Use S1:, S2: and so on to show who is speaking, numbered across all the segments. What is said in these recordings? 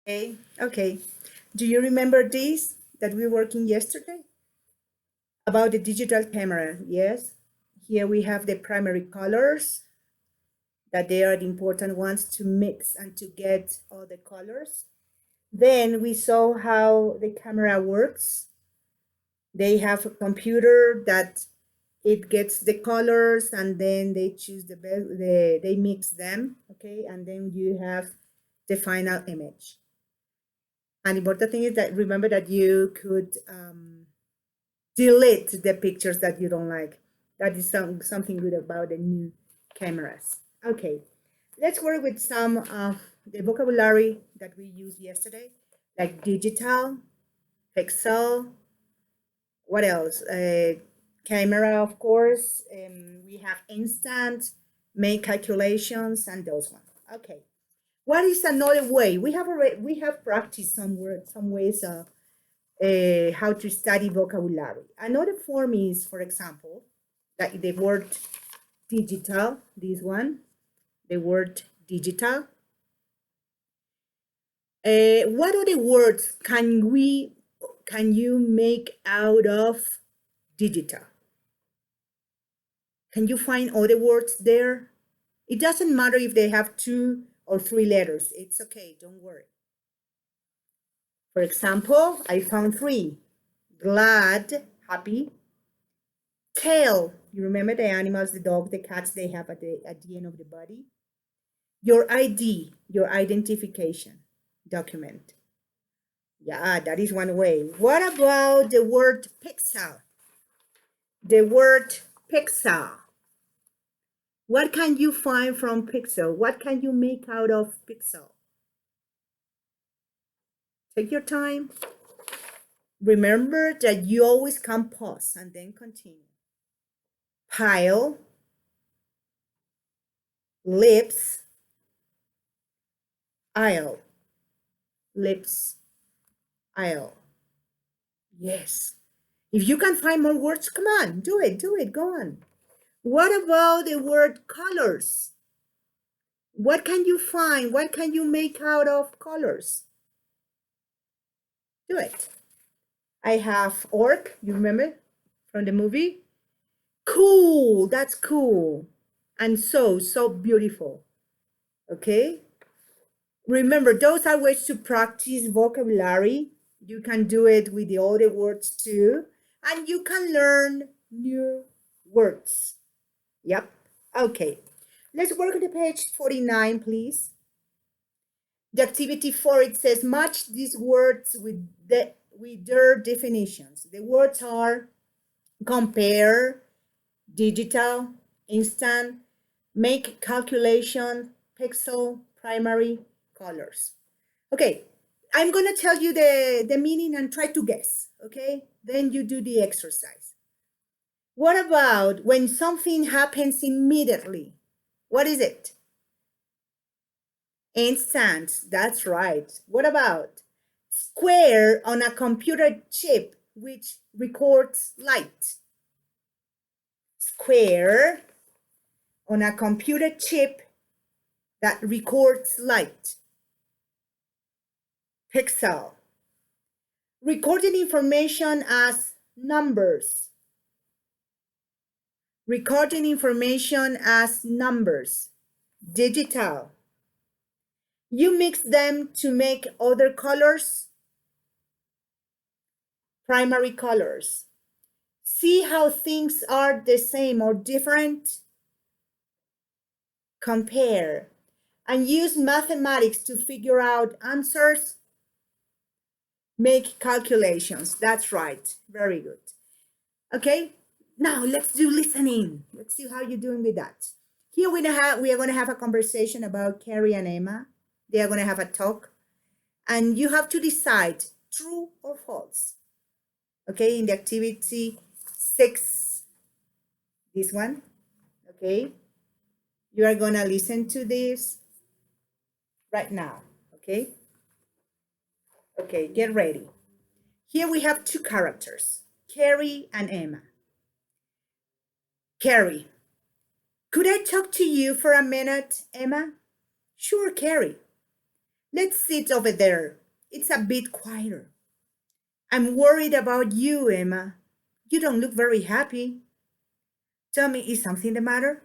S1: Okay. Do you remember this that we were working yesterday about the digital camera? Yes. Here we have the primary colors that they are the important ones to mix and to get all the colors. Then we saw how the camera works. They have a computer that it gets the colors and then they choose the best, they mix them, okay, and then you have the final image. And the important thing is that remember that you could delete the pictures that you don't like. That is something good about the new cameras. Okay, let's work with some of the vocabulary that we used yesterday, like digital, pixel, what else? Camera, of course. We have instant, make calculations, and those ones. Okay. What is another way? We have practiced some words, some ways of how to study vocabulary. Another form is, for example, like the word digital. This one, the word digital. What other words can you make out of digital? Can you find other words there? It doesn't matter if they have two or three letters. It's okay, don't worry. For example, I found three. Glad, happy. Tail, you remember the animals, the dog, the cats they have at the end of the body? Your ID, your identification document. Yeah, that is one way. What about the word pixel? The word pixel. What can you find from pixel? What can you make out of pixel? Take your time. Remember that you always can pause and then continue. Pile, lips, aisle, lips, aisle. Yes. If you can find more words, come on, do it, go on. What about the word colors? What can you find? What can you make out of colors? Do it. I have orc, you remember from the movie? Cool, that's cool. And so beautiful. Okay? Remember, those are ways to practice vocabulary. You can do it with the other words too. And you can learn new words. Yep. Okay. Let's work on the page 49, please. The activity 4, it says match these words with their definitions. The words are compare, digital, instant, make calculation, pixel, primary, colors. Okay, I'm gonna tell you the meaning and try to guess, okay? Then you do the exercise. What about when something happens immediately? What is it? Instant, that's right. What about square on a computer chip which records light? Square on a computer chip that records light. Pixel, recording information as numbers. Recording information as numbers. Digital, you mix them to make other colors. Primary colors, see how things are the same or different. Compare, and use mathematics to figure out answers. Make calculations. That's right. Very good. Okay, now let's do listening. Let's see how you're doing with that. Here we are gonna have a conversation about Carrie and Emma. They are gonna have a talk, and you have to decide true or false. Okay, in the activity 6, this one. Okay, you are gonna listen to this right now. Okay. Okay, get ready. Here we have two characters, Carrie and Emma. Carrie, could I talk to you for a minute, Emma? Sure, Carrie. Let's sit over there. It's a bit quieter. I'm worried about you, Emma. You don't look very happy. Tell me, is something the matter?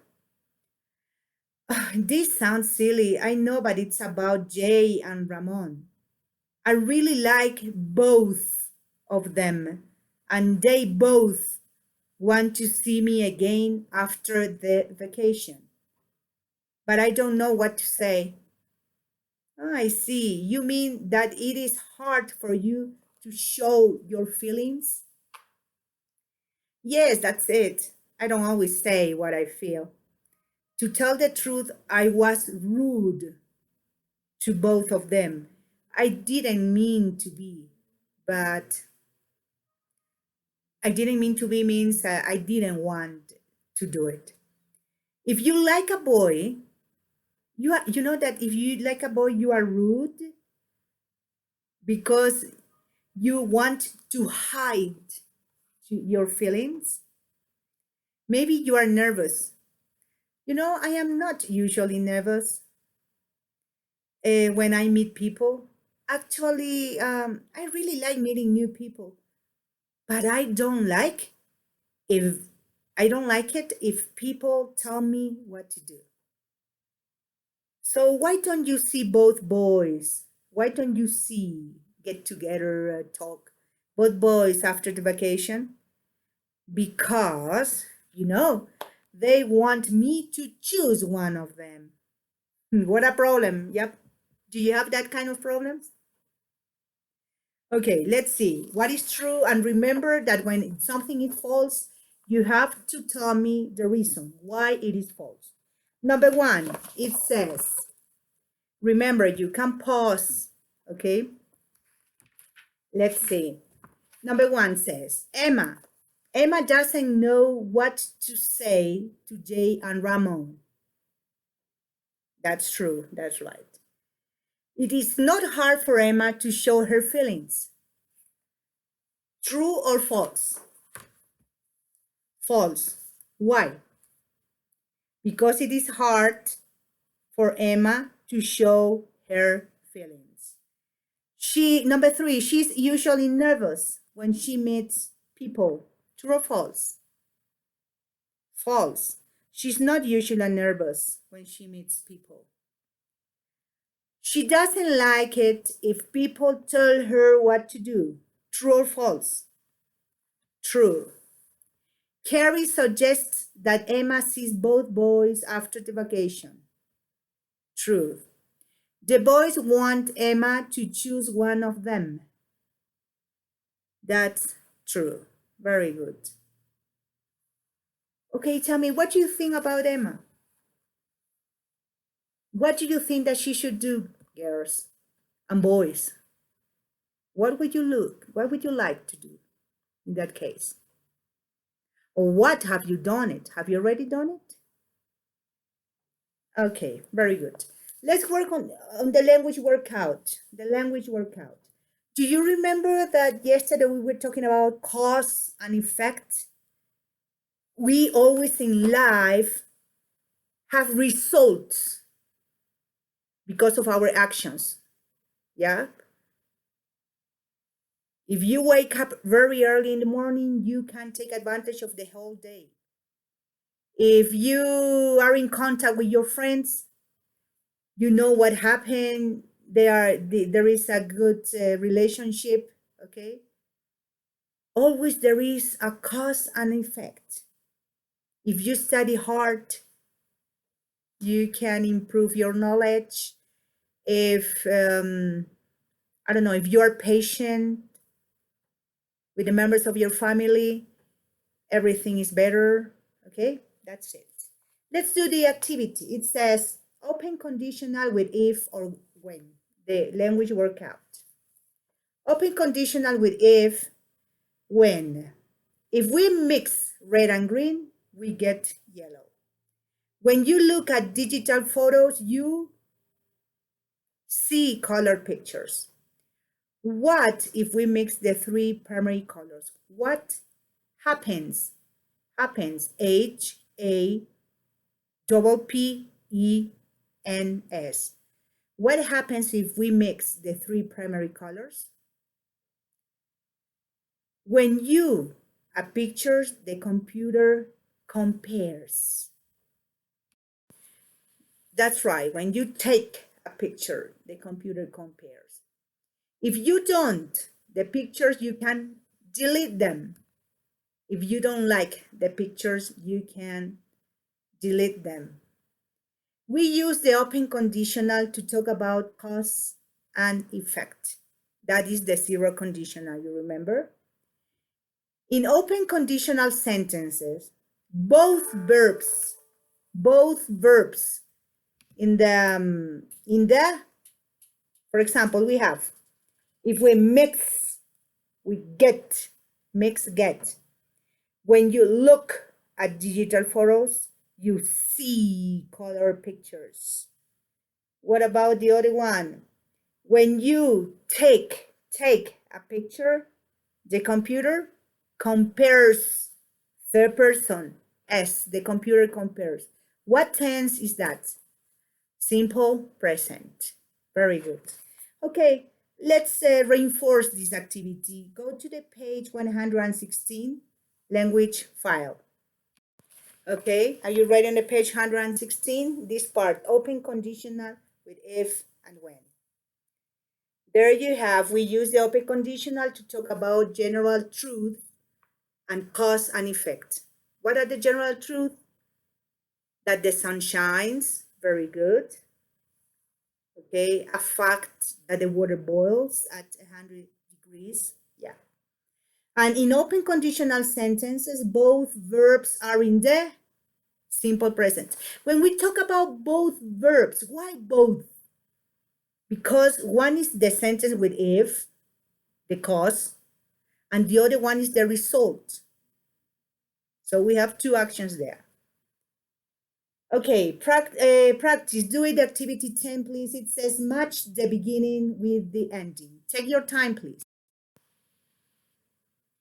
S1: This sounds silly, I know, but it's about Jay and Ramon. I really like both of them, and they both want to see me again after the vacation. But I don't know what to say. Oh, I see. You mean that it is hard for you to show your feelings? Yes, that's it. I don't always say what I feel. To tell the truth, I was rude to both of them. I didn't mean to be, but I didn't mean to be means I didn't want to do it. If you like a boy, you know that if you like a boy, you are rude because you want to hide your feelings. Maybe you are nervous. You know, I am not usually nervous when I meet people. Actually, I really like meeting new people, but if I don't like it if people tell me what to do. So why don't you see both boys? Why don't you get together, talk, both boys after the vacation? Because, you know, they want me to choose one of them. What a problem. Yep. Do you have that kind of problems? Okay, let's see what is true. And remember that when something is false, you have to tell me the reason why it is false. Number one, it says, remember, you can pause. Okay, let's see. Number one says, Emma doesn't know what to say to Jay and Ramon. That's true. That's right. It is not hard for Emma to show her feelings. True or false? False. Why? Because it is hard for Emma to show her feelings. Number three, she's usually nervous when she meets people. True or false? False. She's not usually nervous when she meets people. She doesn't like it if people tell her what to do. True or false? True. Carrie suggests that Emma sees both boys after the vacation. True. The boys want Emma to choose one of them. That's true. Very good. Okay, tell me, what do you think about Emma? What do you think that she should do, girls and boys? What would you look? What would you like to do in that case? Or what have you done it? Have you already done it? Okay, very good. Let's work on the language workout. The language workout. Do you remember that yesterday we were talking about cause and effect? We always in life have results because of our actions. Yeah? If you wake up very early in the morning, you can take advantage of the whole day. If you are in contact with your friends, you know what happened. There is a good relationship, okay? Always there is a cause and effect. If you study hard, you can improve your knowledge. If, I don't know, if you're patient with the members of your family, everything is better, okay? That's it. Let's do the activity. It says open conditional with if or when, the language workout. Open conditional with if, when. If we mix red and green, we get yellow. When you look at digital photos, you see color pictures. What if we mix the three primary colors? What happens? HAPPENS. What happens if we mix the three primary colors? When you a pictures, the computer compares. That's right. When you take a picture, the computer compares. If you don't, the pictures, you can delete them. If you don't like the pictures, you can delete them. We use the open conditional to talk about cause and effect. That is the zero conditional, you remember? In open conditional sentences, both verbs in the, for example, we have, if we mix, we get, mix, get. When you look at digital photos, you see color pictures. What about the other one? When you take a picture, the computer compares third person as the computer compares. What tense is that? Simple present. Very good. Okay, let's reinforce this activity. Go to the page 116, language file. Okay, are you ready on the page 116? This part, open conditional with if and when. There you have, we use the open conditional to talk about general truth and cause and effect. What are the general truth? That the sun shines, very good. Okay, a fact that the water boils at 100 degrees, yeah. And in open conditional sentences, both verbs are in the simple present. When we talk about both verbs, why both? Because one is the sentence with if, the cause, and the other one is the result. So we have two actions there. Okay, practice. Do it activity 10, please. It says match the beginning with the ending. Take your time, please.